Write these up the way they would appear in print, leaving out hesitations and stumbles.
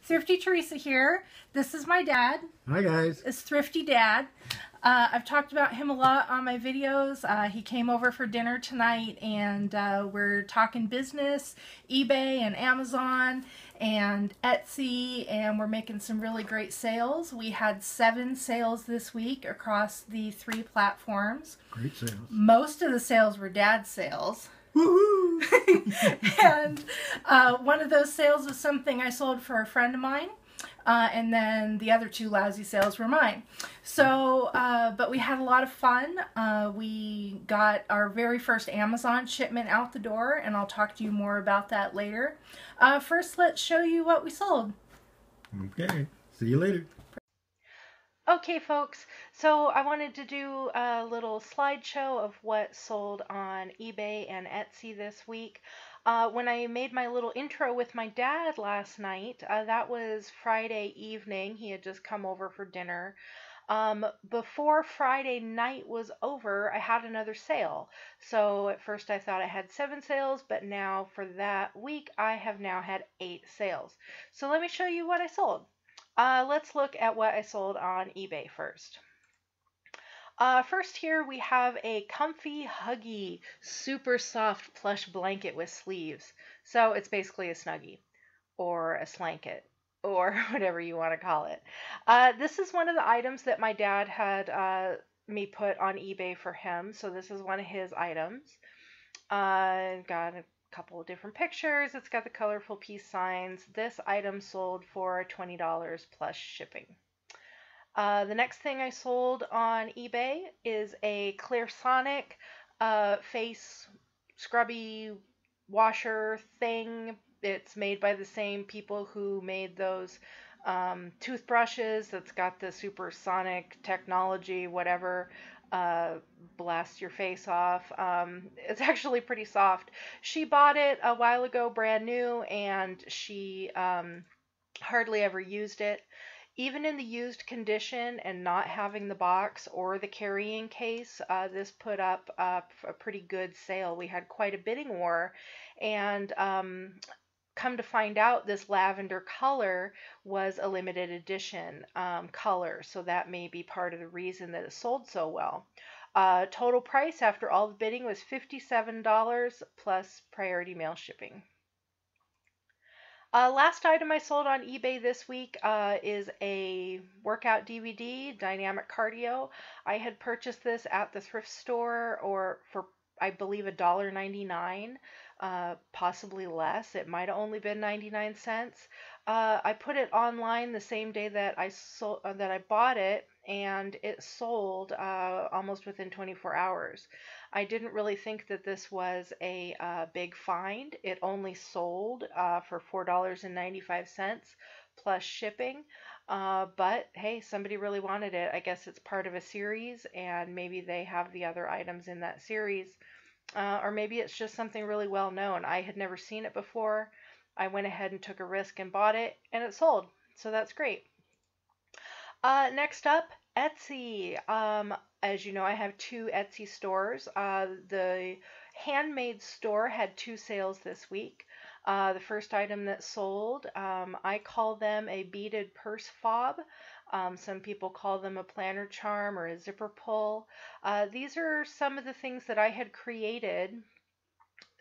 Thrifty Teresa here. This is my dad. Hi guys. It's Thrifty Dad. I've talked about him a lot on my videos. He came over for dinner tonight and we're talking business, eBay and Amazon and Etsy, and we're making some really great sales. We had 7 sales this week across the 3 platforms. Great sales. Most of the sales were dad's sales. Woohoo! And one of those sales was something I sold for a friend of mine, and then the other 2 lousy sales were mine. So, but we had a lot of fun. We got our very first Amazon shipment out the door, and I'll talk to you more about that later. First, let's show you what we sold. Okay, see you later. Okay folks, so I wanted to do a little slideshow of what sold on eBay and Etsy this week. When I made my little intro with my dad last night, that was Friday evening. He had just come over for dinner. Before Friday night was over, I had another sale. So at first I thought I had 7 sales, but now for that week I have now had 8 sales. So let me show you what I sold. Let's look at what I sold on eBay first. First here we have a comfy, huggy, super soft plush blanket with sleeves. So it's basically a Snuggie or a slanket or whatever you want to call it. This is one of the items that my dad had me put on eBay for him. So this is one of his items. Got a couple of different pictures. It's got the colorful peace signs. This item sold for $20 plus shipping. The next thing I sold on eBay is a Clairsonic face scrubby washer thing. It's made by the same people who made those toothbrushes that's got the supersonic technology, whatever. Blast your face off. It's actually pretty soft. She bought it a while ago brand new, and she hardly ever used it. Even in the used condition and not having the box or the carrying case, this put up a pretty good sale. We had quite a bidding war, and come to find out, this lavender color was a limited edition color, so that may be part of the reason that it sold so well. Total price after all the bidding was $57 plus priority mail shipping. Last item I sold on eBay this week is a workout DVD, Dynamic Cardio. I had purchased this at the thrift store for I believe $1.99, possibly less. It might have only been 99 cents. I put it online the same day that I bought it, and it sold almost within 24 hours. I didn't really think that this was a big find. It only sold for $4.95 plus shipping. But hey, somebody really wanted it. I guess it's part of a series, and maybe they have the other items in that series. Or maybe it's just something really well known. I had never seen it before. I went ahead and took a risk and bought it, and it sold. So that's great. Next up, Etsy. As you know, I have 2 Etsy stores. The handmade store had 2 sales this week. The first item that sold, I call them a beaded purse fob. Some people call them a planner charm or a zipper pull. These are some of the things that I had created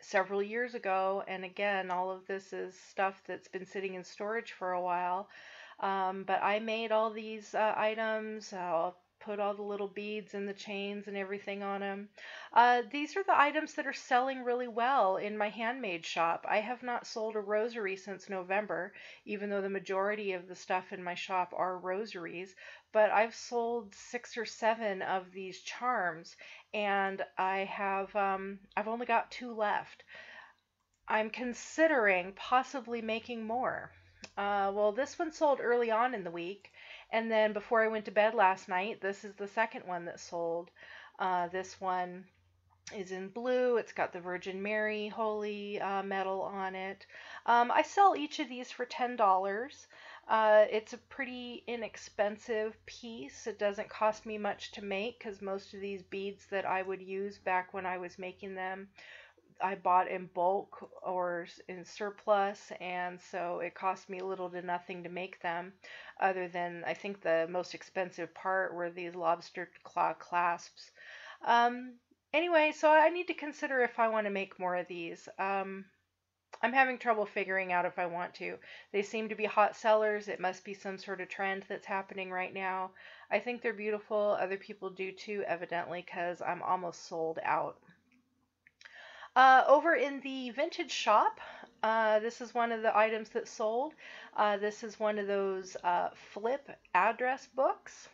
several years ago, and again, all of this is stuff that's been sitting in storage for a while. But I made all these items. I'll put all the little beads and the chains and everything on them. These are the items that are selling really well in my handmade shop. I have not sold a rosary since November, even though the majority of the stuff in my shop are rosaries. But I've sold 6 or 7 of these charms, and I've only got 2 left. I'm considering possibly making more. Well, this one sold early on in the week, and then before I went to bed last night, this is the second one that sold. This one is in blue. It's got the Virgin Mary holy medal on it. I sell each of these for $10. It's a pretty inexpensive piece. It doesn't cost me much to make because most of these beads that I would use back when I was making them, I bought in bulk or in surplus, and so it cost me little to nothing to make them, other than I think the most expensive part were these lobster claw clasps. Um, anyway, so I need to consider if I want to make more of these. I'm having trouble figuring out if I want to. They seem to be hot sellers. It must be some sort of trend that's happening right now. I think they're beautiful. Other people do too, evidently, because I'm almost sold out. Over in the vintage shop, this is one of the items that sold. This is one of those flip address books.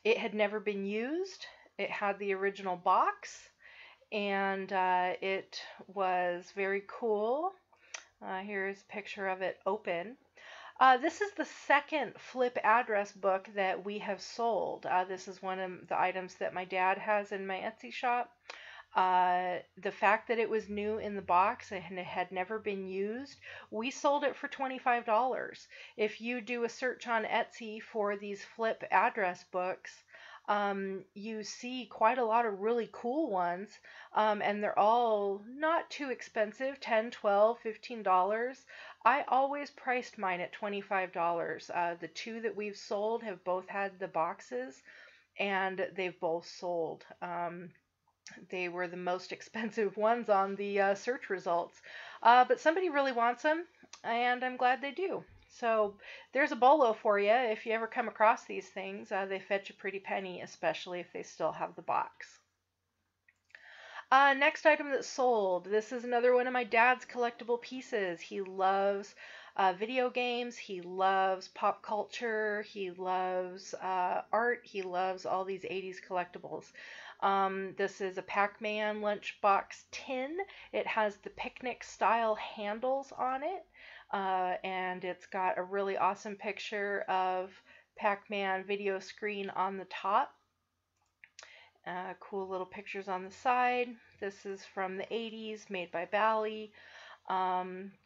It had never been used. It had the original box, and it was very cool. Here's a picture of it open. This is the second flip address book that we have sold. This is one of the items that my dad has in my Etsy shop. The fact that it was new in the box and it had never been used, we sold it for $25. If you do a search on Etsy for these flip address books, you see quite a lot of really cool ones, and they're all not too expensive, $10, $12, $15. I always priced mine at $25. The two that we've sold have both had the boxes, and they've both sold. They were the most expensive ones on the search results. But somebody really wants them, and I'm glad they do. So there's a bolo for you if you ever come across these things. They fetch a pretty penny, especially if they still have the box. Next item that's sold. This is another one of my dad's collectible pieces. He loves video games. He loves pop culture. He loves art. He loves all these 80s collectibles. This is a Pac-Man lunchbox tin. It has the picnic style handles on it, and it's got a really awesome picture of Pac-Man video screen on the top. Cool little pictures on the side. This is from the 80s, made by Bally.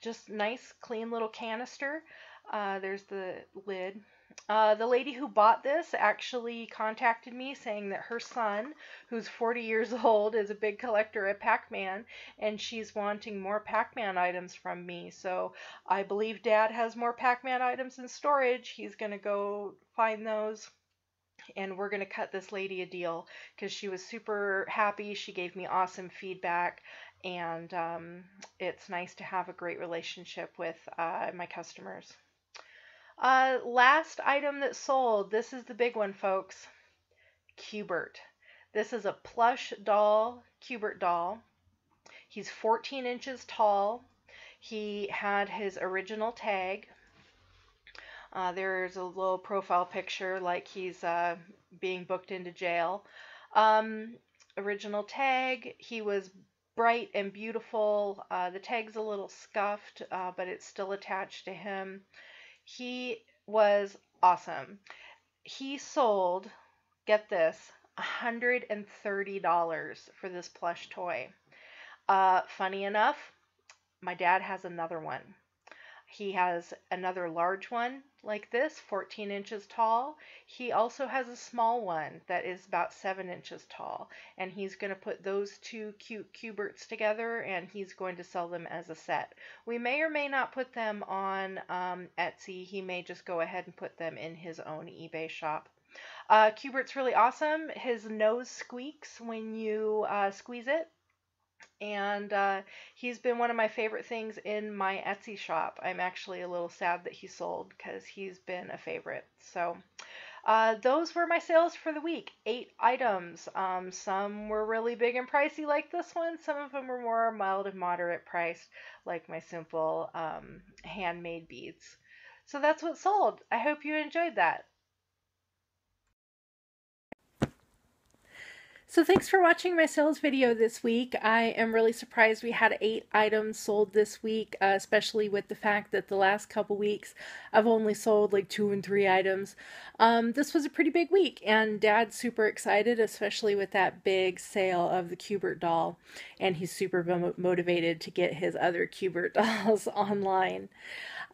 Just nice, clean little canister. There's the lid. The lady who bought this actually contacted me saying that her son, who's 40 years old, is a big collector of Pac-Man, and she's wanting more Pac-Man items from me. So I believe Dad has more Pac-Man items in storage. He's going to go find those, and we're going to cut this lady a deal because she was super happy. She gave me awesome feedback, and it's nice to have a great relationship with my customers. Last item that sold. This is the big one, folks. Q*bert. This is a plush doll, Q*bert doll. He's 14 inches tall. He had his original tag. There's a little profile picture like he's being booked into jail. Original tag. He was bright and beautiful. The tag's a little scuffed, but it's still attached to him. He was awesome. He sold, get this, $130 for this plush toy. Funny enough, my dad has another one. He has another large one like this, 14 inches tall. He also has a small one that is about 7 inches tall. And he's going to put those two cute Q*berts together, and he's going to sell them as a set. We may or may not put them on Etsy. He may just go ahead and put them in his own eBay shop. Q*bert's really awesome. His nose squeaks when you squeeze it. And he's been one of my favorite things in my Etsy shop. I'm actually a little sad that he sold because he's been a favorite. So those were my sales for the week. 8 items. Some were really big and pricey like this one. Some of them were more mild and moderate priced like my simple handmade beads. So that's what sold. I hope you enjoyed that. So thanks for watching my sales video this week. I am really surprised we had 8 items sold this week, especially with the fact that the last couple weeks I've only sold like 2 and 3 items. This was a pretty big week, and Dad's super excited, especially with that big sale of the Q*bert doll, and he's super motivated to get his other Q*bert dolls online.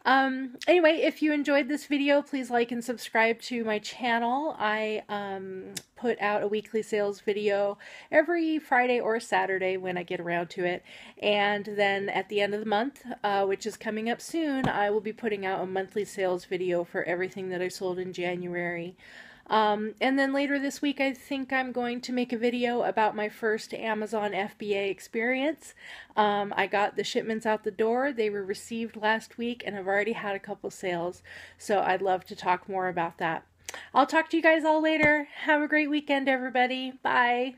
Anyway, if you enjoyed this video, please like and subscribe to my channel. I put out a weekly sales video every Friday or Saturday when I get around to it. And then at the end of the month, which is coming up soon, I will be putting out a monthly sales video for everything that I sold in January. And then later this week, I think I'm going to make a video about my first Amazon FBA experience. I got the shipments out the door. They were received last week, and I've already had a couple sales. So I'd love to talk more about that. I'll talk to you guys all later. Have a great weekend, everybody. Bye.